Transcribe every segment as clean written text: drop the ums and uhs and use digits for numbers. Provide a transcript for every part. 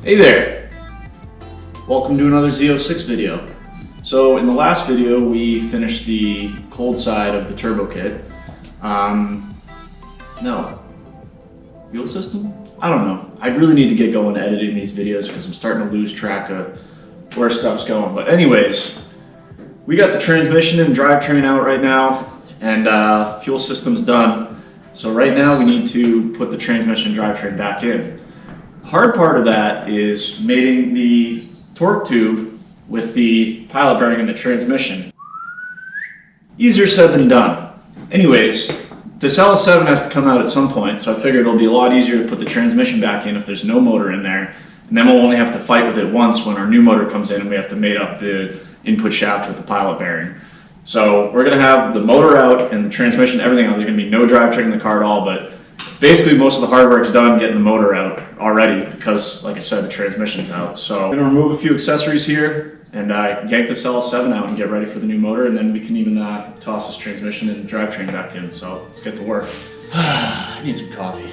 Hey there! Welcome to another Z06 video. So in the last video we finished the cold side of the turbo kit. No. Fuel system? I don't know. I really need to get going editing these videos because I'm starting to lose track of where stuff's going. But anyways, we got the transmission and drivetrain out right now, and fuel system's done. So right now we need to put the transmission and drivetrain back in. Hard part of that is mating the torque tube with the pilot bearing in the transmission. Easier said than done. Anyways, this LS7 has to come out at some point, so I figured it'll be a lot easier to put the transmission back in if there's no motor in there, and then we'll only have to fight with it once when our new motor comes in and we have to mate up the input shaft with the pilot bearing. So we're going to have the motor out and the transmission, everything out. There's going to be no drivetrain in the car at all, but basically most of the hard work's done getting the motor out already because, like I said, the transmission's out. So I'm going to remove a few accessories here and yank this LS7 out and get ready for the new motor, and then we can even toss this transmission and drivetrain back in. So let's get to work. I need some coffee.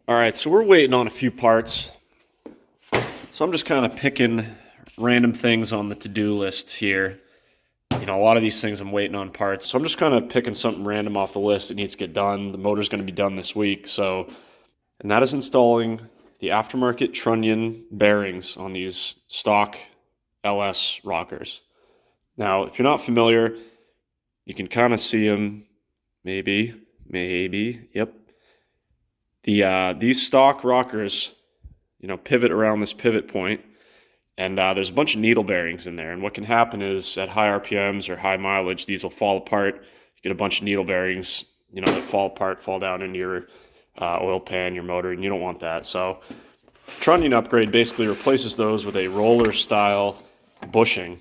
Alright, so we're waiting on a few parts. So I'm just kind of picking random things on the to-do list here. You know, a lot of these things I'm waiting on parts. So I'm just kind of picking something random off the list that needs to get done. The motor's going to be done this week. And that is installing the aftermarket Trunnion bearings on these stock LS rockers. Now, if you're not familiar, you can kind of see them, maybe, yep. These stock rockers, you know, pivot around this pivot point, and there's a bunch of needle bearings in there. And what can happen is at high RPMs or high mileage, these will fall apart. You get a bunch of needle bearings, you know, that fall apart, fall down into your oil pan, your motor, and you don't want that. So Trunnion upgrade basically replaces those with a roller style bushing.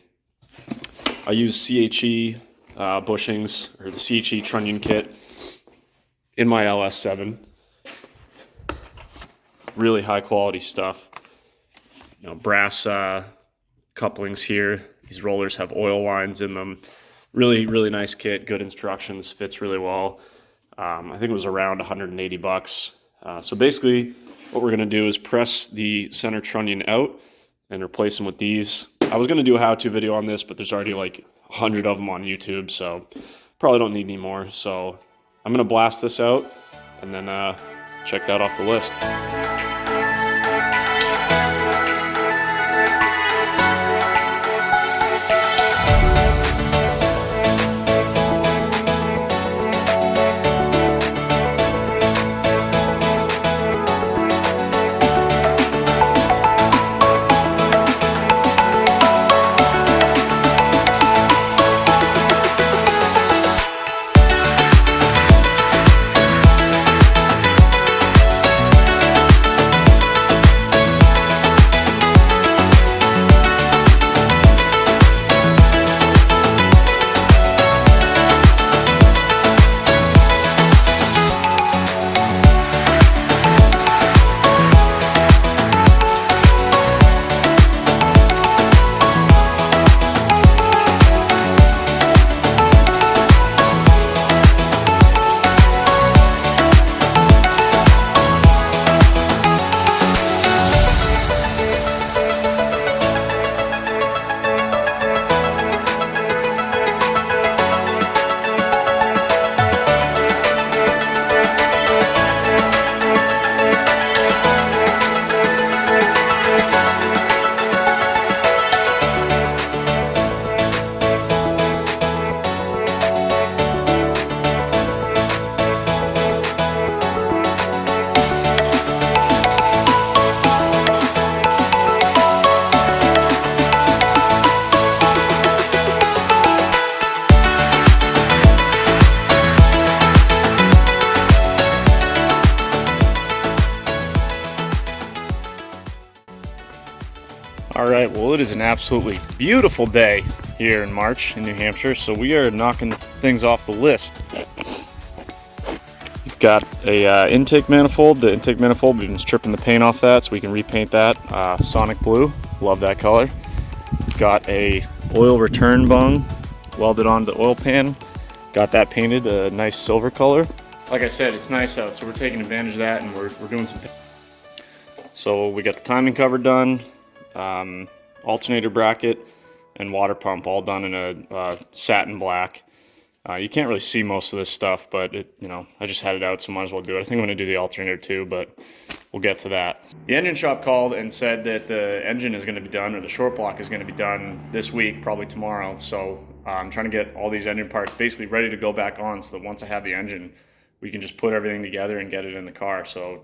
I use CHE bushings, or the CHE Trunnion kit in my LS7. Really high quality stuff. You know, brass couplings here. These rollers have oil lines in them. Really, really nice kit. Good instructions. Fits really well. I think it was around 180 bucks. So basically, what we're going to do is press the center Trunnion out and replace them with these. I was going to do a how-to video on this, but there's already like 100 of them on YouTube, so probably don't need any more. So I'm going to blast this out and then check that off the list. All right, well, it is an absolutely beautiful day here in March in New Hampshire, so we are knocking things off the list. We've got a intake manifold. The intake manifold, we've been stripping the paint off that so we can repaint that. Sonic blue, love that color. We've got a oil return bung welded onto the oil pan. Got that painted a nice silver color. Like I said, it's nice out, so we're taking advantage of that, and we're doing some. So we got the timing cover done. Alternator bracket and water pump all done in a satin black. You can't really see most of this stuff, but I just had it out, so might as well do it. I think I'm going to do the alternator too, but we'll get to that. The engine shop called and said that the engine is going to be done, or the short block is going to be done this week, probably tomorrow. So I'm trying to get all these engine parts basically ready to go back on, so that once I have the engine, we can just put everything together and get it in the car. So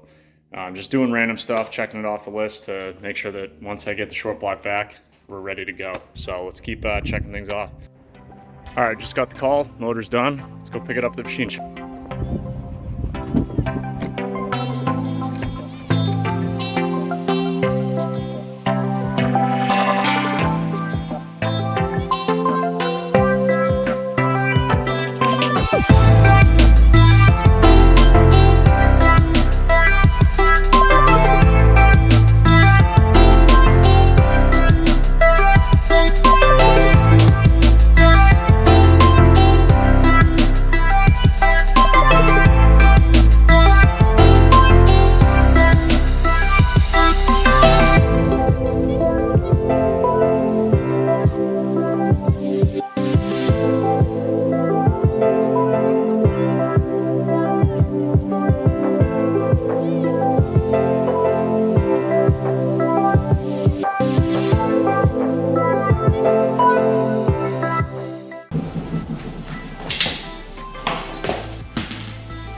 I'm just doing random stuff, checking it off the list to make sure that once I get the short block back, we're ready to go. So let's keep checking things off. All right, just got the call, motor's done. Let's go pick it up at the machine shop.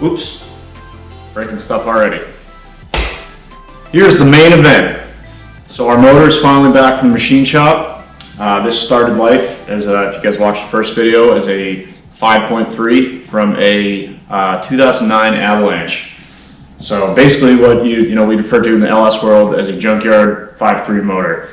Oops, breaking stuff already. Here's the main event. So our motor is finally back from the machine shop. This started life as if you guys watched the first video, as a 5.3 from a 2009 Avalanche. So basically what we refer to in the LS world as a junkyard 5.3 motor.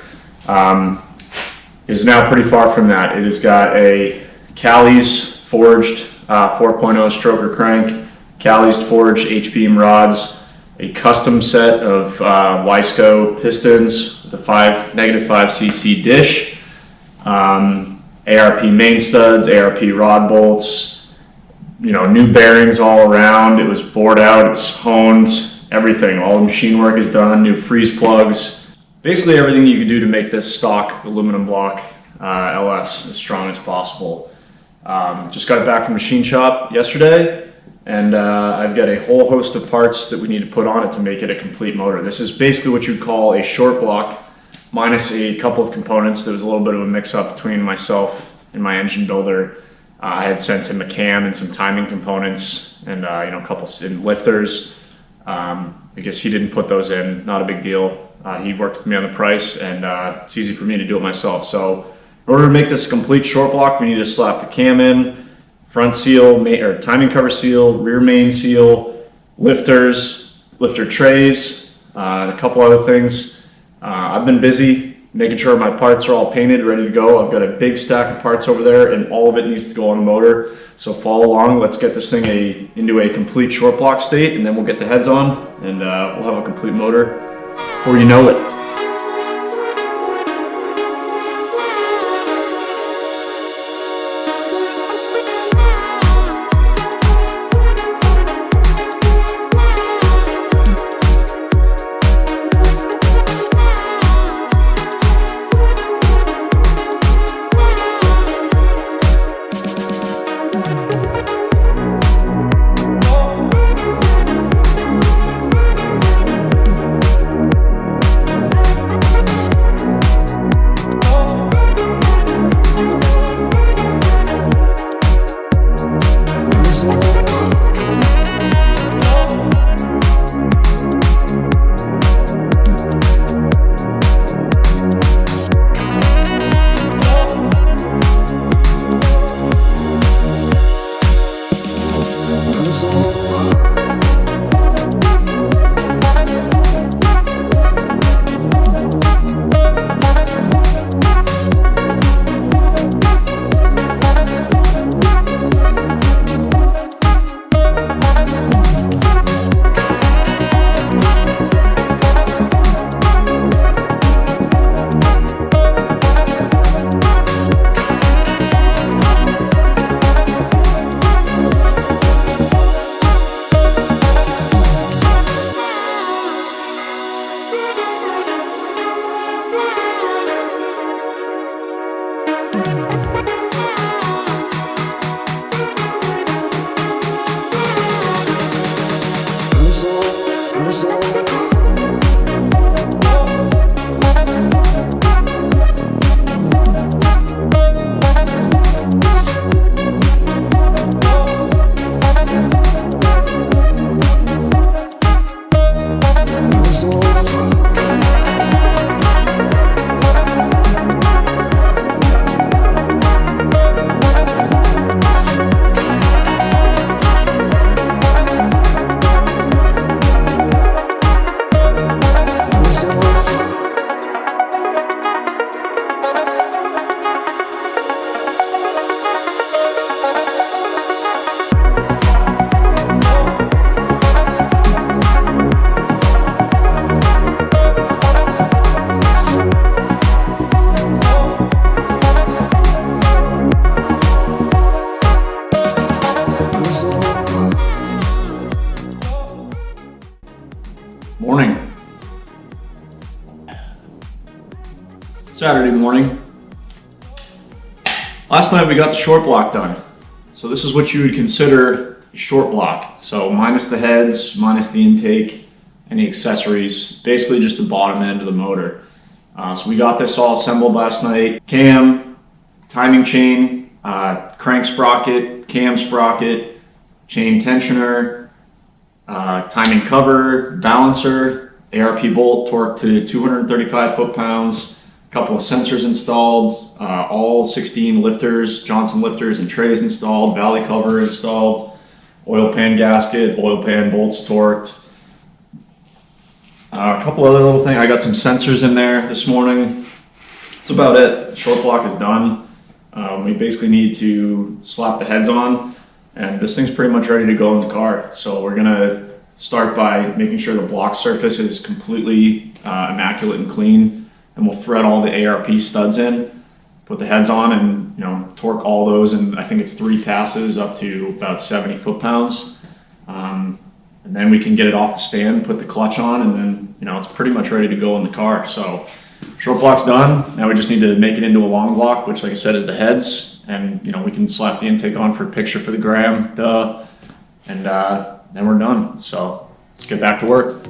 Is now pretty far from that. It has got a Callie's forged 4.0 stroker crank, Callie's forged H-beam rods, a custom set of Wiseco pistons with a -5cc dish, ARP main studs, ARP rod bolts, new bearings all around. It was bored out, it's honed, everything. All the machine work is done, new freeze plugs. Basically everything you could do to make this stock aluminum block LS as strong as possible. Just got it back from the machine shop yesterday. And I've got a whole host of parts that we need to put on it to make it a complete motor. This is basically what you'd call a short block, minus a couple of components. There was a little bit of a mix-up between myself and my engine builder. I had sent him a cam and some timing components, and a couple lifters. I guess he didn't put those in. Not a big deal. He worked with me on the price, and it's easy for me to do it myself. So in order to make this a complete short block, we need to slap the cam in, front seal, or timing cover seal, rear main seal, lifters, lifter trays, a couple other things. I've been busy making sure my parts are all painted, ready to go. I've got a big stack of parts over there, and all of it needs to go on the motor. So follow along. Let's get this thing into a complete short block state, and then we'll get the heads on, and we'll have a complete motor before you know it. Saturday morning. Last night we got the short block done. So this is what you would consider a short block. So minus the heads, minus the intake, any accessories, basically just the bottom end of the motor. So we got this all assembled last night. Cam, timing chain, crank sprocket, cam sprocket, chain tensioner, timing cover, balancer, ARP bolt torqued to 235 foot-pounds, a couple of sensors installed, all 16 lifters, Johnson lifters and trays installed, valley cover installed, oil pan gasket, oil pan bolts torqued. A couple other little things. I got some sensors in there this morning. That's about it. The short block is done. We basically need to slap the heads on, and this thing's pretty much ready to go in the car. So we're gonna start by making sure the block surface is completely immaculate and clean, and we'll thread all the ARP studs in, put the heads on, and torque all those. And I think it's 3 passes up to about 70 foot-pounds. And then we can get it off the stand, put the clutch on, and then it's pretty much ready to go in the car. So short block's done. Now we just need to make it into a long block, which, like I said, is the heads. And we can slap the intake on for a picture for the gram, and then we're done. So let's get back to work.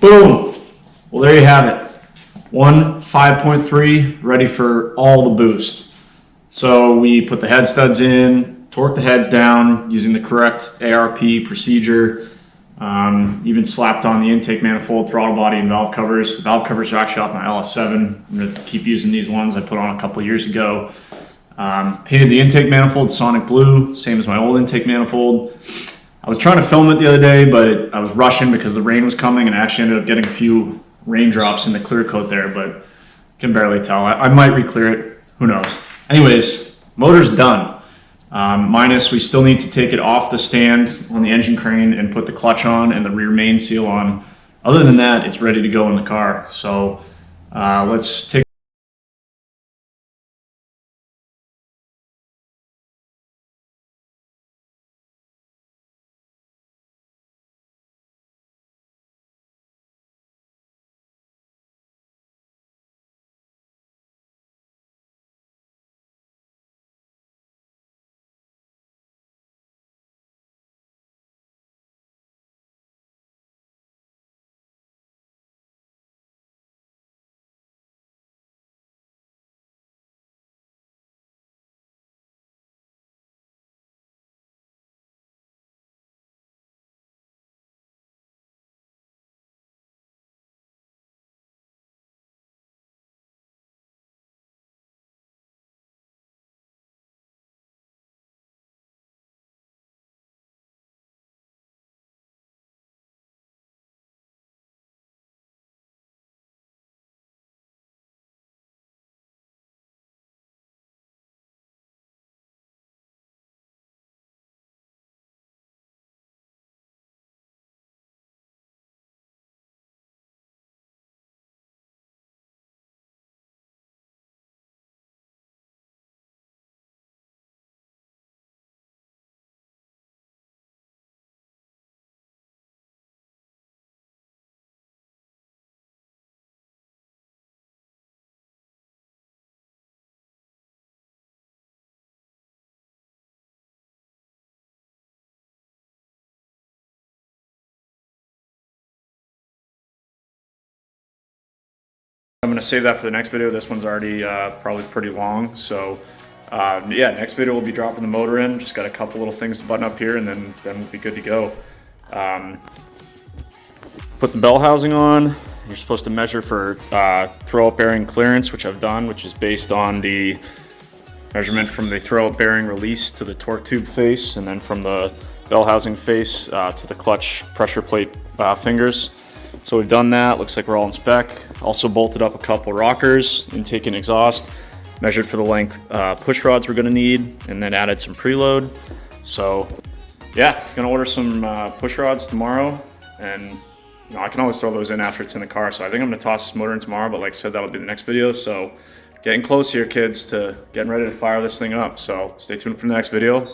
Boom! Well, there you have it. One 5.3 ready for all the boost. So we put the head studs in, torque the heads down using the correct ARP procedure, even slapped on the intake manifold, throttle body, and valve covers. The valve covers are actually off my LS7. I'm going to keep using these ones I put on a couple years ago. Painted the intake manifold Sonic Blue, same as my old intake manifold. I was trying to film it the other day, but I was rushing because the rain was coming, and I actually ended up getting a few raindrops in the clear coat there, but can barely tell. I might re-clear it, who knows. Anyways, motor's done. Minus we still need to take it off the stand on the engine crane and put the clutch on and the rear main seal on. Other than that, it's ready to go in the car. So let's take gonna save that for the next video. This one's already probably pretty long. So yeah, next video we'll be dropping the motor in. Just got a couple little things to button up here, and then we'll be good to go. Put the bell housing on. You're supposed to measure for throw-up bearing clearance, which I've done, which is based on the measurement from the throw-up bearing release to the torque tube face, and then from the bell housing face to the clutch pressure plate fingers. So we've done that. Looks like we're all in spec. Also bolted up a couple rockers, intake and exhaust, measured for the length push rods we're gonna need, and then added some preload. So yeah, gonna order some push rods tomorrow, and you know, I can always throw those in after it's in the car. So I think I'm gonna toss this motor in tomorrow, but like I said, that'll be the next video. So getting close here, kids, to getting ready to fire this thing up. So stay tuned for the next video.